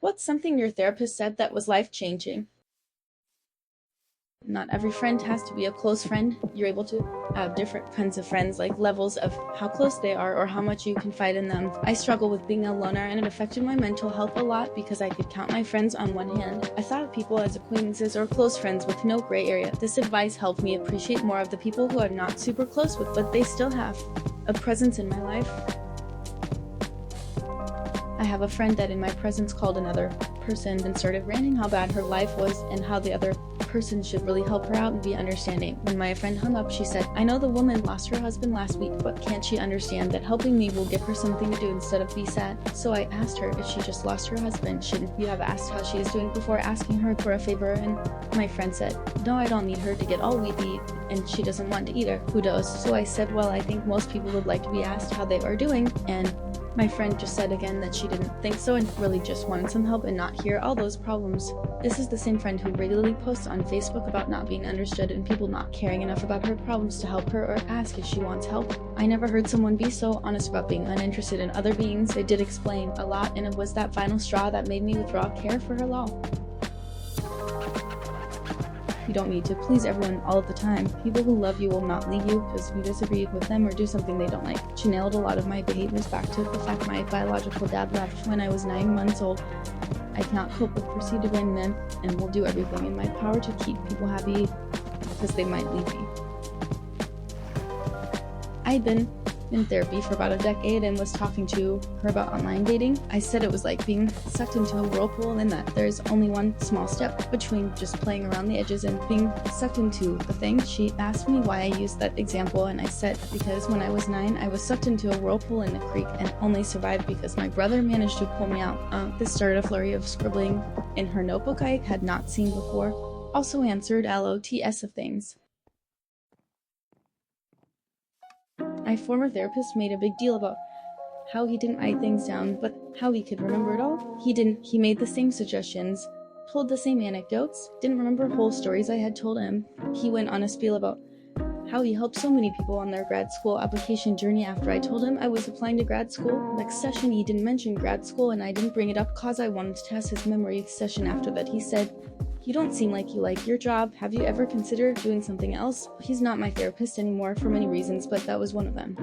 What's something your therapist said that was life-changing? Not every friend has to be a close friend. You're able to have different kinds of friends, like levels of how close they are or how much you confide in them. I struggle with being a loner, and it affected my mental health a lot because I could count my friends on one hand. I thought of people as acquaintances or close friends with no gray area. This advice helped me appreciate more of the people who I'm not super close with, but they still have a presence in my life. I have a friend that in my presence called another person and started ranting how bad her life was and how the other person should really help her out and be understanding. When my friend hung up, she said, "I know the woman lost her husband last week, but can't she understand that helping me will give her something to do instead of be sad?" So I asked her if she just lost her husband, shouldn't you have asked how she is doing before asking her for a favor? And my friend said, "No, I don't need her to get all weepy, and she doesn't want to either. Who does?" So I said, "Well, I think most people would like to be asked how they are doing," and my friend just said again that she didn't think so and really just wanted some help and not hear all those problems. This is the same friend who regularly posts on Facebook about not being understood and people not caring enough about her problems to help her or ask if she wants help. I never heard someone be so honest about being uninterested in other beings. They did explain a lot, and it was that final straw that made me withdraw care for her law. You don't need to please everyone all of the time. People who love you will not leave you because you disagree with them or do something they don't like. She nailed a lot of my behaviors back to the fact my biological dad left when I was 9 months old. I cannot cope with perceived abandonment and will do everything in my power to keep people happy because they might leave me. I had been in therapy for about a decade and was talking to her about online dating. I said it was like being sucked into a whirlpool and that there's only one small step between just playing around the edges and being sucked into the thing. She asked me why I used that example, and I said because when I was 9, I was sucked into a whirlpool in a creek and only survived because my brother managed to pull me out. This started a flurry of scribbling in her notebook I had not seen before. Also answered LOTS of things. My former therapist made a big deal about how he didn't write things down, but how he could remember it all. He didn't. He made the same suggestions, told the same anecdotes, didn't remember whole stories I had told him. He went on a spiel about how he helped so many people on their grad school application journey after I told him I was applying to grad school. Next session, he didn't mention grad school, and I didn't bring it up cause I wanted to test his memory. Session after that, he said, "You don't seem like you like your job. Have you ever considered doing something else?" He's not my therapist anymore for many reasons, but that was one of them.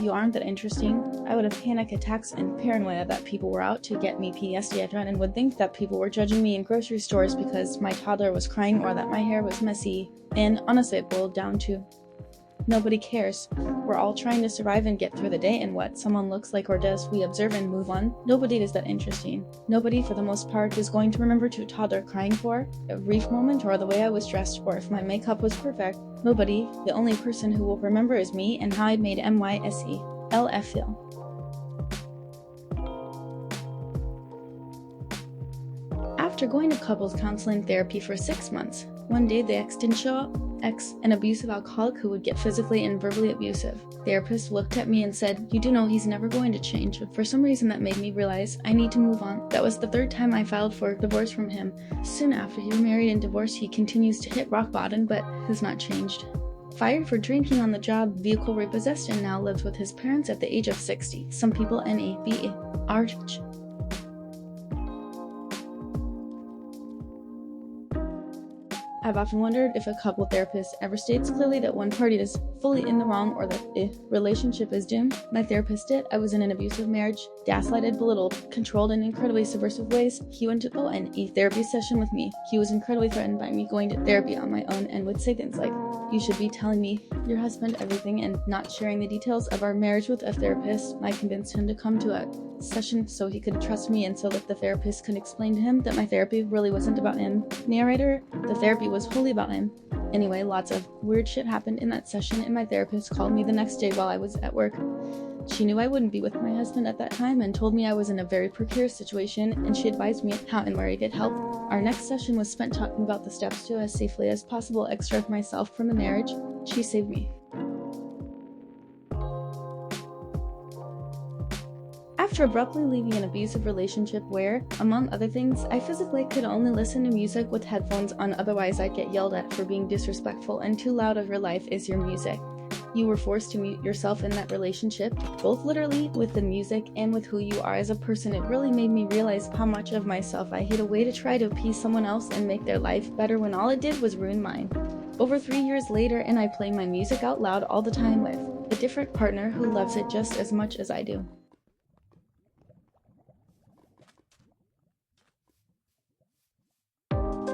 You aren't that interesting. I would have panic attacks and paranoia that people were out to get me PTSD and would think that people were judging me in grocery stores because my toddler was crying or that my hair was messy. And honestly, it boiled down to nobody cares. We're all trying to survive and get through the day, and what someone looks like or does, we observe and move on. Nobody is that interesting. Nobody, for the most part, is going to remember to a toddler crying for a brief moment or the way I was dressed or if my makeup was perfect. Nobody. The only person who will remember is me and how I made MYSELF feel. After going to couples counseling therapy for 6 months, one day the ex didn't show up. An abusive alcoholic who would get physically and verbally abusive. Therapist looked at me and said, "You do know he's never going to change." For some reason that made me realize I need to move on. That was the 3rd time I filed for divorce from him. Soon after he remarried and divorced, he continues to hit rock bottom but has not changed. Fired for drinking on the job, vehicle repossessed, and now lives with his parents at the age of 60. Some people NABH. I've often wondered if a couple therapist ever states clearly that one party is fully in the wrong or that a relationship is doomed. My therapist did. I was in an abusive marriage, gaslighted, belittled, controlled in incredibly subversive ways. He went to an therapy session with me. He was incredibly threatened by me going to therapy on my own and would say things like, "You should be telling me, your husband, everything," and not sharing the details of our marriage with a therapist. I convinced him to come to a session so he could trust me and so that the therapist could explain to him that my therapy really wasn't about him. Narrator, the therapy was wholly about him. Anyway, lots of weird shit happened in that session, and my therapist called me the next day while I was at work. She knew I wouldn't be with my husband at that time and told me I was in a very precarious situation, and she advised me how and where to get help. Our next session was spent talking about the steps to, as safely as possible, extract myself from the marriage. She saved me. After abruptly leaving an abusive relationship where, among other things, I physically could only listen to music with headphones on, otherwise I'd get yelled at for being disrespectful and too loud of your life is your music. You were forced to mute yourself in that relationship, both literally with the music and with who you are as a person. It really made me realize how much of myself I hid away to try to appease someone else and make their life better when all it did was ruin mine. Over 3 years later, and I play my music out loud all the time with a different partner who loves it just as much as I do.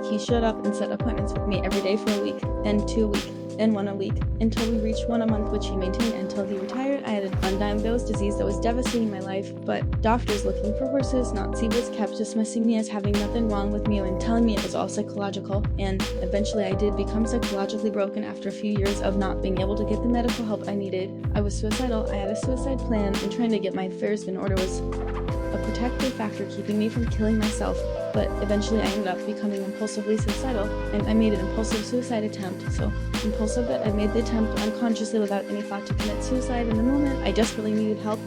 He showed up and set appointments with me every day for a week, and 2 a week, and 1 a week, until we reached 1 a month, which he maintained until he retired. I had an undiagnosed disease that was devastating my life, but doctors looking for horses, not seedless, kept dismissing me as having nothing wrong with me and telling me it was all psychological, and eventually I did become psychologically broken after a few years of not being able to get the medical help I needed. I was suicidal, I had a suicide plan, and trying to get my affairs in order was a protective factor keeping me from killing myself. But eventually I ended up becoming impulsively suicidal, and I made an impulsive suicide attempt. So impulsive that I made the attempt unconsciously without any thought to commit suicide. In the moment I desperately needed help,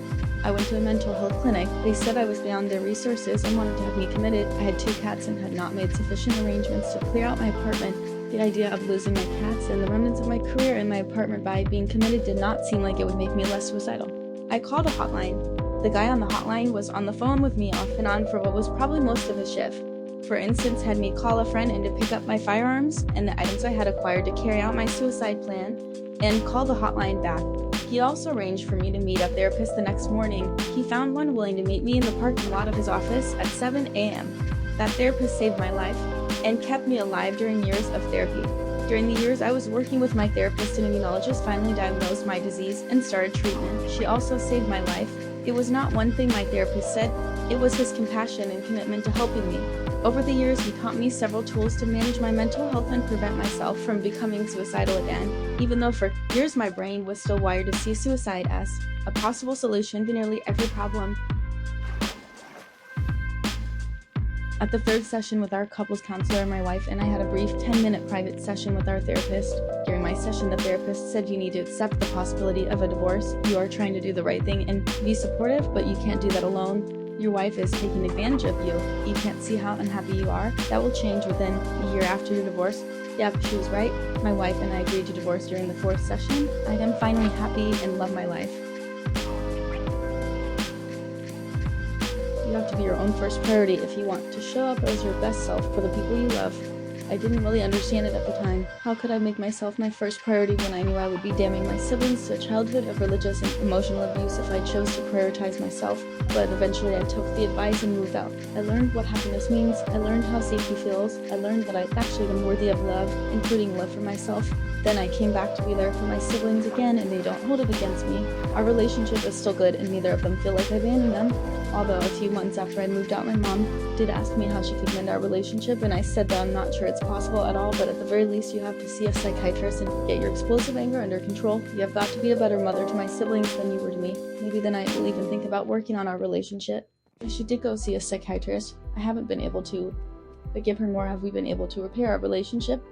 I went to a mental health clinic. They said I was beyond their resources and wanted to have me committed. I had 2 cats and had not made sufficient arrangements to clear out my apartment. The idea of losing my cats and the remnants of my career in my apartment by being committed did not seem like it would make me less suicidal. I called a hotline. The guy on the hotline was on the phone with me off and on for what was probably most of his shift. For instance, had me call a friend in to pick up my firearms and the items I had acquired to carry out my suicide plan, and call the hotline back. He also arranged for me to meet a therapist the next morning. He found one willing to meet me in the parking lot of his office at 7 a.m. That therapist saved my life and kept me alive during years of therapy. During the years I was working with my therapist, an immunologist finally diagnosed my disease and started treatment. She also saved my life. It was not one thing my therapist said, it was his compassion and commitment to helping me. Over the years, he taught me several tools to manage my mental health and prevent myself from becoming suicidal again, even though for years my brain was still wired to see suicide as a possible solution to nearly every problem. At the 3rd session with our couples counselor, my wife and I had a brief 10-minute private session with our therapist. During my session, the therapist said you need to accept the possibility of a divorce. You are trying to do the right thing and be supportive, but you can't do that alone. Your wife is taking advantage of you. You can't see how unhappy you are. That will change within a year after your divorce. Yep, she was right. My wife and I agreed to divorce during the 4th session. I am finally happy and love my life. You have to be your own first priority if you want to show up as your best self for the people you love. I didn't really understand it at the time. How could I make myself my first priority when I knew I would be damning my siblings to a childhood of religious and emotional abuse if I chose to prioritize myself? But eventually I took the advice and moved out. I learned what happiness means. I learned how safety feels. I learned that I actually am worthy of love, including love for myself. Then I came back to be there for my siblings again, and they don't hold it against me. Our relationship is still good, and neither of them feel like I abandoned them. Although a few months after I moved out, my mom did ask me how she could mend our relationship, and I said that I'm not sure it's possible at all, but at the very least you have to see a psychiatrist and get your explosive anger under control. You have got to be a better mother to my siblings than you were to me. Maybe then I will even think about working on our relationship. She did go see a psychiatrist. I haven't been able to forgive her, nor have we been able to repair our relationship.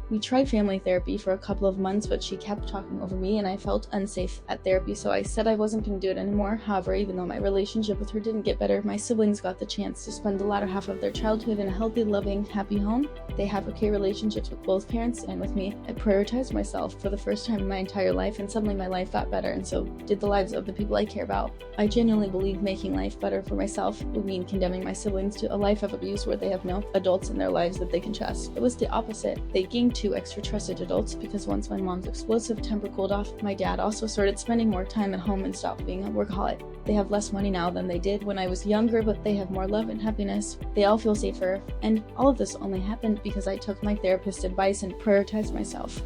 We tried family therapy for a couple of months, but she kept talking over me and I felt unsafe at therapy, so I said I wasn't going to do it anymore. However, even though my relationship with her didn't get better, my siblings got the chance to spend the latter half of their childhood in a healthy, loving, happy home. They have okay relationships with both parents and with me. I prioritized myself for the first time in my entire life, and suddenly my life got better, and so did the lives of the people I care about. I genuinely believe making life better for myself would mean condemning my siblings to a life of abuse where they have no adults in their lives that they can trust. It was the opposite. They gained 2 extra trusted adults because once my mom's explosive temper cooled off, my dad also started spending more time at home and stopped being a workaholic. They have less money now than they did when I was younger, but they have more love and happiness. They all feel safer, and all of this only happened because I took my therapist's advice and prioritized myself.